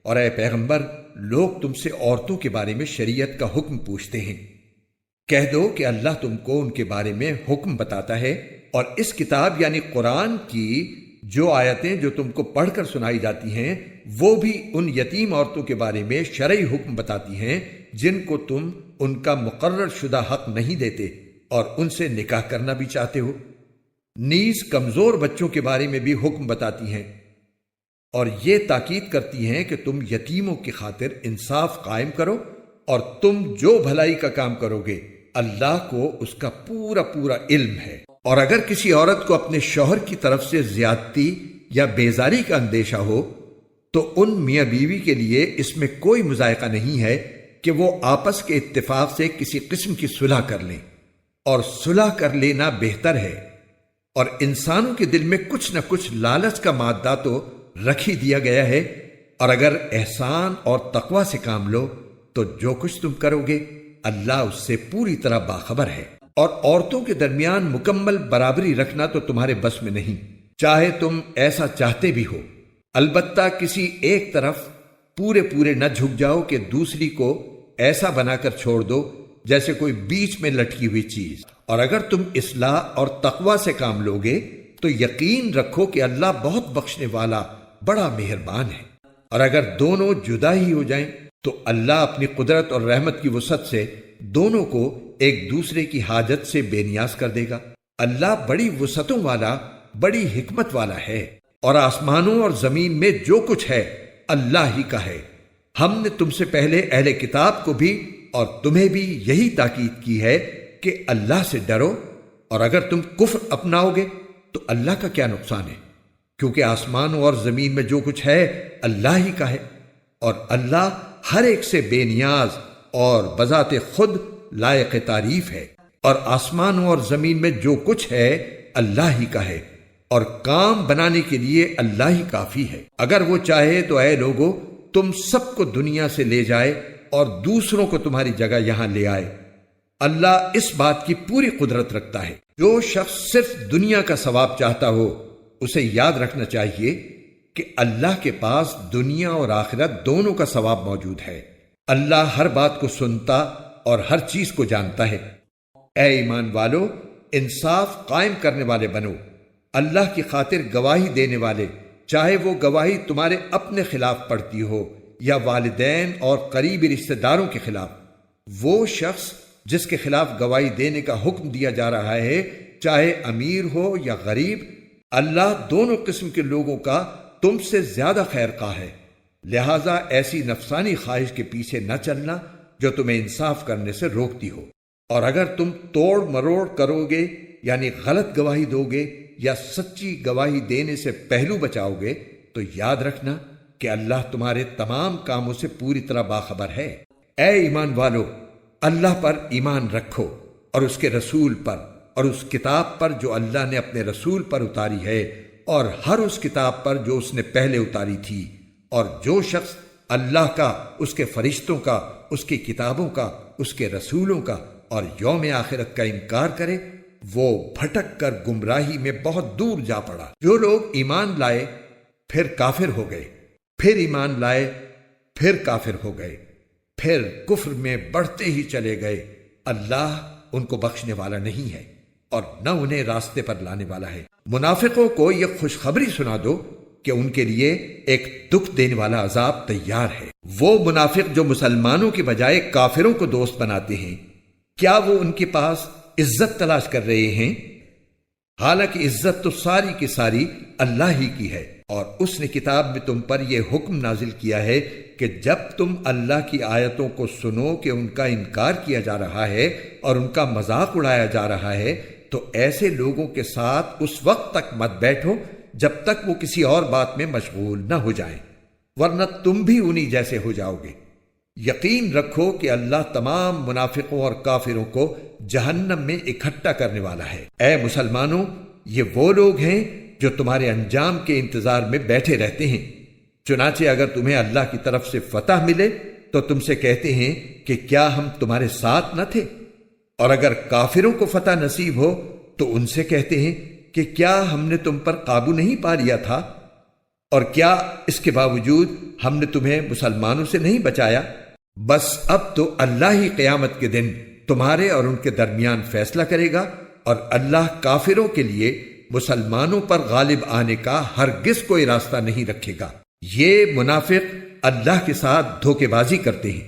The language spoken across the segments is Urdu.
اور اے پیغمبر، لوگ تم سے عورتوں کے بارے میں شریعت کا حکم پوچھتے ہیں، کہہ دو کہ اللہ تم کو ان کے بارے میں حکم بتاتا ہے، اور اس کتاب یعنی قرآن کی جو آیتیں جو تم کو پڑھ کر سنائی جاتی ہیں وہ بھی ان یتیم عورتوں کے بارے میں شرعی حکم بتاتی ہیں جن کو تم ان کا مقرر شدہ حق نہیں دیتے اور ان سے نکاح کرنا بھی چاہتے ہو۔ نیز کمزور بچوں کے بارے میں بھی حکم بتاتی ہیں اور یہ تاکید کرتی ہیں کہ تم یتیموں کی خاطر انصاف قائم کرو، اور تم جو بھلائی کا کام کرو گے اللہ کو اس کا پورا پورا علم ہے۔ اور اگر کسی عورت کو اپنے شوہر کی طرف سے زیادتی یا بیزاری کا اندیشہ ہو تو ان میاں بیوی کے لیے اس میں کوئی مذائقہ نہیں ہے کہ وہ آپس کے اتفاق سے کسی قسم کی صلح کر لیں، اور صلح کر لینا بہتر ہے۔ اور انسانوں کے دل میں کچھ نہ کچھ لالچ کا مادہ تو رکھ ہی دیا گیا ہے، اور اگر احسان اور تقوی سے کام لو تو جو کچھ تم کرو گے اللہ اس سے پوری طرح باخبر ہے۔ اور عورتوں کے درمیان مکمل برابری رکھنا تو تمہارے بس میں نہیں، چاہے تم ایسا چاہتے بھی ہو، البتہ کسی ایک طرف پورے نہ جھک جاؤ کہ دوسری کو ایسا بنا کر چھوڑ دو جیسے کوئی بیچ میں لٹکی ہوئی چیز۔ اور اگر تم اصلاح اور تقوی سے کام لوگے تو یقین رکھو کہ اللہ بہت بخشنے والا بڑا مہربان ہے۔ اور اگر دونوں جدا ہی ہو جائیں تو اللہ اپنی قدرت اور رحمت کی وسعت سے دونوں کو ایک دوسرے کی حاجت سے بے نیاز کر دے گا۔ اللہ بڑی وسعتوں والا، بڑی حکمت والا ہے، اور آسمانوں اور زمین میں جو کچھ ہے اللہ ہی کا ہے۔ ہم نے تم سے پہلے اہل کتاب کو بھی اور تمہیں بھی یہی تاکید کی ہے کہ اللہ سے ڈرو، اور اگر تم کفر اپناؤ گے تو اللہ کا کیا نقصان ہے، کیونکہ آسمانوں اور زمین میں جو کچھ ہے اللہ ہی کا ہے، اور اللہ ہر ایک سے بے نیاز اور بذات خود لائق تعریف ہے۔ اور آسمانوں اور زمین میں جو کچھ ہے اللہ ہی کا ہے، اور کام بنانے کے لیے اللہ ہی کافی ہے۔ اگر وہ چاہے تو اے لوگو تم سب کو دنیا سے لے جائے اور دوسروں کو تمہاری جگہ یہاں لے آئے۔ اللہ اس بات کی پوری قدرت رکھتا ہے۔ جو شخص صرف دنیا کا ثواب چاہتا ہو اسے یاد رکھنا چاہیے کہ اللہ کے پاس دنیا اور آخرت دونوں کا ثواب موجود ہے۔ اللہ ہر بات کو سنتا اور ہر چیز کو جانتا ہے۔ اے ایمان والو، انصاف قائم کرنے والے بنو، اللہ کی خاطر گواہی دینے والے، چاہے وہ گواہی تمہارے اپنے خلاف پڑتی ہو یا والدین اور قریبی رشتہ داروں کے خلاف۔ وہ شخص جس کے خلاف گواہی دینے کا حکم دیا جا رہا ہے، چاہے امیر ہو یا غریب، اللہ دونوں قسم کے لوگوں کا تم سے زیادہ خیر خواہ ہے، لہذا ایسی نفسانی خواہش کے پیچھے نہ چلنا جو تمہیں انصاف کرنے سے روکتی ہو۔ اور اگر تم توڑ مروڑ کرو گے یعنی غلط گواہی دو گے یا سچی گواہی دینے سے پہلو بچاؤ گے تو یاد رکھنا کہ اللہ تمہارے تمام کاموں سے پوری طرح باخبر ہے۔ اے ایمان والو، اللہ پر ایمان رکھو اور اس کے رسول پر اور اس کتاب پر جو اللہ نے اپنے رسول پر اتاری ہے، اور ہر اس کتاب پر جو اس نے پہلے اتاری تھی۔ اور جو شخص اللہ کا، اس کے فرشتوں کا، اس کی کتابوں کا، اس کے رسولوں کا اور یوم آخرت کا انکار کرے وہ بھٹک کر گمراہی میں بہت دور جا پڑا۔ جو لوگ ایمان لائے پھر کافر ہو گئے، پھر ایمان لائے پھر کافر ہو گئے، پھر کفر میں بڑھتے ہی چلے گئے، اللہ ان کو بخشنے والا نہیں ہے اور نہ انہیں راستے پر لانے والا ہے۔ منافقوں کو یہ خوشخبری سنا دو کہ ان کے لیے ایک دکھ دینے والا عذاب تیار ہے۔ وہ منافق جو مسلمانوں کے بجائے کافروں کو دوست بناتے ہیں، کیا وہ ان کے پاس عزت تلاش کر رہے ہیں؟ حالانکہ عزت تو ساری کی ساری اللہ ہی کی ہے، اور اس نے کتاب میں تم پر یہ حکم نازل کیا ہے کہ جب تم اللہ کی آیتوں کو سنو کہ ان کا انکار کیا جا رہا ہے اور ان کا مذاق اڑایا جا رہا ہے تو ایسے لوگوں کے ساتھ اس وقت تک مت بیٹھو جب تک وہ کسی اور بات میں مشغول نہ ہو جائیں، ورنہ تم بھی انہی جیسے ہو جاؤ گے۔ یقین رکھو کہ اللہ تمام منافقوں اور کافروں کو جہنم میں اکٹھا کرنے والا ہے۔ اے مسلمانوں، یہ وہ لوگ ہیں جو تمہارے انجام کے انتظار میں بیٹھے رہتے ہیں، چنانچہ اگر تمہیں اللہ کی طرف سے فتح ملے تو تم سے کہتے ہیں کہ کیا ہم تمہارے ساتھ نہ تھے، اور اگر کافروں کو فتح نصیب ہو تو ان سے کہتے ہیں کہ کیا ہم نے تم پر قابو نہیں پا لیا تھا۔ اور کیا اس کے باوجود ہم نے تمہیں مسلمانوں سے نہیں بچایا؟ بس اب تو اللہ ہی قیامت کے دن تمہارے اور ان کے درمیان فیصلہ کرے گا، اور اللہ کافروں کے لیے مسلمانوں پر غالب آنے کا ہرگز کوئی راستہ نہیں رکھے گا۔ یہ منافق اللہ کے ساتھ دھوکے بازی کرتے ہیں،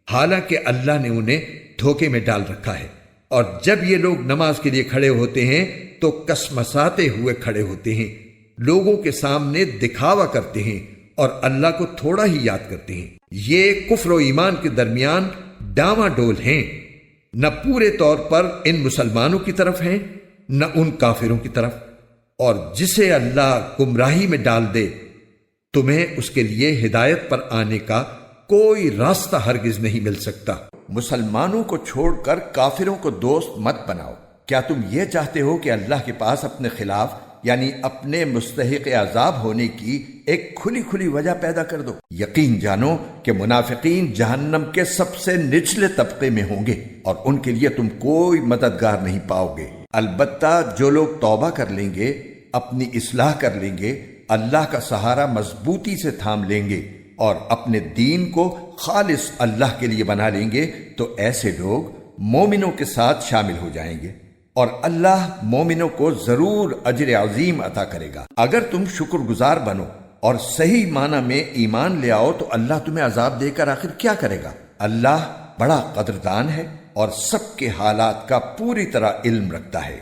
حالانکہ اللہ نے انہیں دھوکے میں ڈال رکھا ہے، اور جب یہ لوگ نماز کے لیے کھڑے ہوتے ہیں تو کسمساتے ہوئے کھڑے ہوتے ہیں، لوگوں کے سامنے دکھاوا کرتے ہیں اور اللہ کو تھوڑا ہی یاد کرتے ہیں۔ یہ کفر و ایمان کے درمیان ڈاواں ڈول ہیں، نہ پورے طور پر ان مسلمانوں کی طرف ہیں نہ ان کافروں کی طرف، اور جسے اللہ گمراہی میں ڈال دے تمہیں اس کے لیے ہدایت پر آنے کا کوئی راستہ ہرگز نہیں مل سکتا۔ مسلمانوں کو چھوڑ کر کافروں کو دوست مت بناؤ۔ کیا تم یہ چاہتے ہو کہ اللہ کے پاس اپنے خلاف یعنی اپنے مستحق عذاب ہونے کی ایک کھلی کھلی وجہ پیدا کر دو؟ یقین جانو کہ منافقین جہنم کے سب سے نچلے طبقے میں ہوں گے، اور ان کے لیے تم کوئی مددگار نہیں پاؤ گے۔ البتہ جو لوگ توبہ کر لیں گے، اپنی اصلاح کر لیں گے، اللہ کا سہارا مضبوطی سے تھام لیں گے اور اپنے دین کو خالص اللہ کے لیے بنا لیں گے، تو ایسے لوگ مومنوں کے ساتھ شامل ہو جائیں گے، اور اللہ مومنوں کو ضرور اجر عظیم عطا کرے گا۔ اگر تم شکر گزار بنو اور صحیح معنی میں ایمان لے آؤ تو اللہ تمہیں عذاب دے کر آخر کیا کرے گا؟ اللہ بڑا قدردان ہے اور سب کے حالات کا پوری طرح علم رکھتا ہے۔